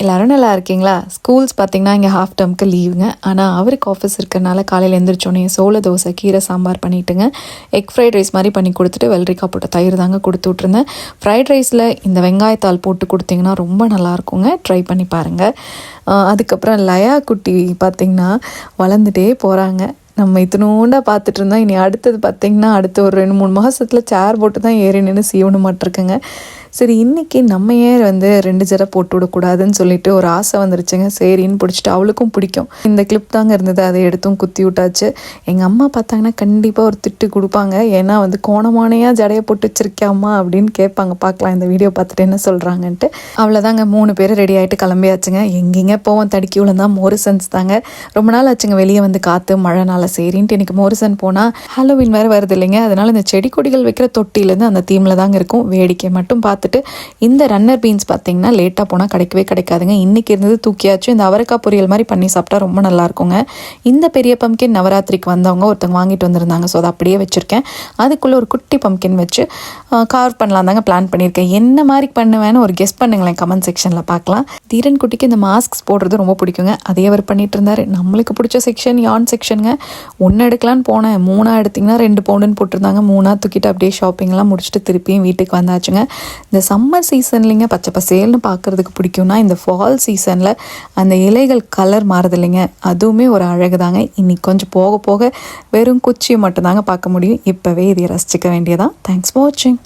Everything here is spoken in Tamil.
எல்லோரும் நல்லா இருக்கீங்களா? ஸ்கூல்ஸ் பார்த்திங்கன்னா இங்கே ஹாஃப் டேர்முக்கு லீவுங்க. ஆனால் அவருக்கு ஆஃபீஸ் இருக்கிறனால காலையில் எழுந்திரிச்சோன்னே சோள தோசை, கீரை சாம்பார் பண்ணிவிட்டுங்க, எக் ஃப்ரைட் ரைஸ் மாதிரி பண்ணி கொடுத்துட்டு வெள்ளரிக்காய் போட்ட தயிர் தாங்க கொடுத்து விட்ருந்தேன். ஃப்ரைட் ரைஸில் இந்த வெங்காயத்தாள் போட்டு கொடுத்திங்கன்னா ரொம்ப நல்லாயிருக்குங்க. ட்ரை பண்ணி பாருங்கள். அதுக்கப்புறம் லயா குட்டி பார்த்திங்கன்னா வளர்ந்துட்டே போகிறாங்க. நம்ம இத்தினோண்டா பார்த்துட்டு இருந்தோம். இனி அடுத்தது பார்த்திங்கன்னா அடுத்த ஒரு 2-3 மாதத்தில் சேர் போட்டு தான் ஏறி நின்று சீவணுமாட்டிருக்குங்க. சரி, இன்றைக்கி நம்ம ஏன் 2 ஜடை போட்டு விடக்கூடாதுன்னு சொல்லிட்டு ஒரு ஆசை வந்துருச்சுங்க. சரின்னு பிடிச்சிட்டு அவளுக்கும் பிடிக்கும். இந்த கிளிப் தாங்க இருந்தது, அதை எடுத்தும் குத்தி விட்டாச்சு. எங்கள் அம்மா பார்த்தாங்கன்னா கண்டிப்பாக ஒரு திட்டு கொடுப்பாங்க. ஏன்னா கோணமானையாக ஜடையை போட்டு வச்சிருக்கியாம்மா அப்படின்னு கேட்பாங்க. பார்க்கலாம் இந்த வீடியோ பார்த்துட்டு என்ன சொல்கிறாங்கன்ட்டு. அவ்வளோதாங்க, 3 பேர் ரெடி ஆகிட்டு கிளம்பியாச்சுங்க. எங்கெங்கே போவோம், தடுக்கி விழுந்தான் மோரிசன்ஸ் தாங்க. ரொம்ப நாள் ஆச்சுங்க வெளியே வந்து காற்று மழைனால. சரின்ட்டு இன்றைக்கி மோரிசன் போனால் ஹாலோவின் வேறு வருது இல்லைங்க. அதனால் இந்த செடி கொடிகள் வைக்கிற தொட்டிலேருந்து அந்த தீமில் தாங்க இருக்கும். வேடிக்கை மட்டும் பார்த்துட்டு இந்த ரன்னர் பீன்ஸ் பார்த்தீங்கன்னா லேட்டாக போனால் கிடைக்காதுங்க. இன்றைக்கி இருந்தது தூக்கியாச்சும். இந்த அவரைக்காய் பொரியல் மாதிரி பண்ணி சாப்பிட்டா ரொம்ப நல்லா இருக்குங்க. இந்த பெரிய பம்கின் நவராத்திரிக்கு வந்தவங்க ஒருத்தவங்க வாங்கிட்டு வந்திருந்தாங்க. ஸோ அதை அப்படியே வச்சுருக்கேன். அதுக்குள்ளே ஒரு குட்டி பம்கின் வச்சு கார்வ் பண்ணலாம் தாங்க பிளான் பண்ணியிருக்கேன். என்ன மாதிரி பண்ணுவேன்னு ஒரு கெஸ் பண்ணுங்களேன், கமெண்ட் செக்ஷனில் பார்க்கலாம். தீரன் குட்டிக்கு இந்த மாஸ்க்ஸ் போடுறது ரொம்ப பிடிக்குங்க. அதே அவர் பண்ணிட்டு இருந்தார். நம்மளுக்கு பிடிச்ச செக்ஷன் யான் செக்ஷனுங்க. 1 எடுக்கலான்னு போனேன். 3 எடுத்திங்கன்னா 2 பவுண்டுன்னு போட்டிருந்தாங்க. 3 தூக்கிட்டு அப்படியே ஷாப்பிங்லாம் முடிச்சுட்டு திருப்பியும் வீட்டுக்கு வந்தாச்சுங்க. இந்த சம்மர் சீசன்லிங்க பச்சை பசேல்னு பார்க்குறதுக்கு பிடிக்கும்னா, இந்த ஃபால் சீசனில் அந்த இலைகள் கலர் மாறுது இல்லைங்க, அதுவுமே ஒரு அழகு தாங்க. இன்னைக்கு கொஞ்சம் போக போக வெறும் குச்சியை மட்டும்தாங்க பார்க்க முடியும். இப்போவே இதை ரசிச்சிக்க வேண்டியதான். தேங்க்ஸ் ஃபார் வாட்சிங்.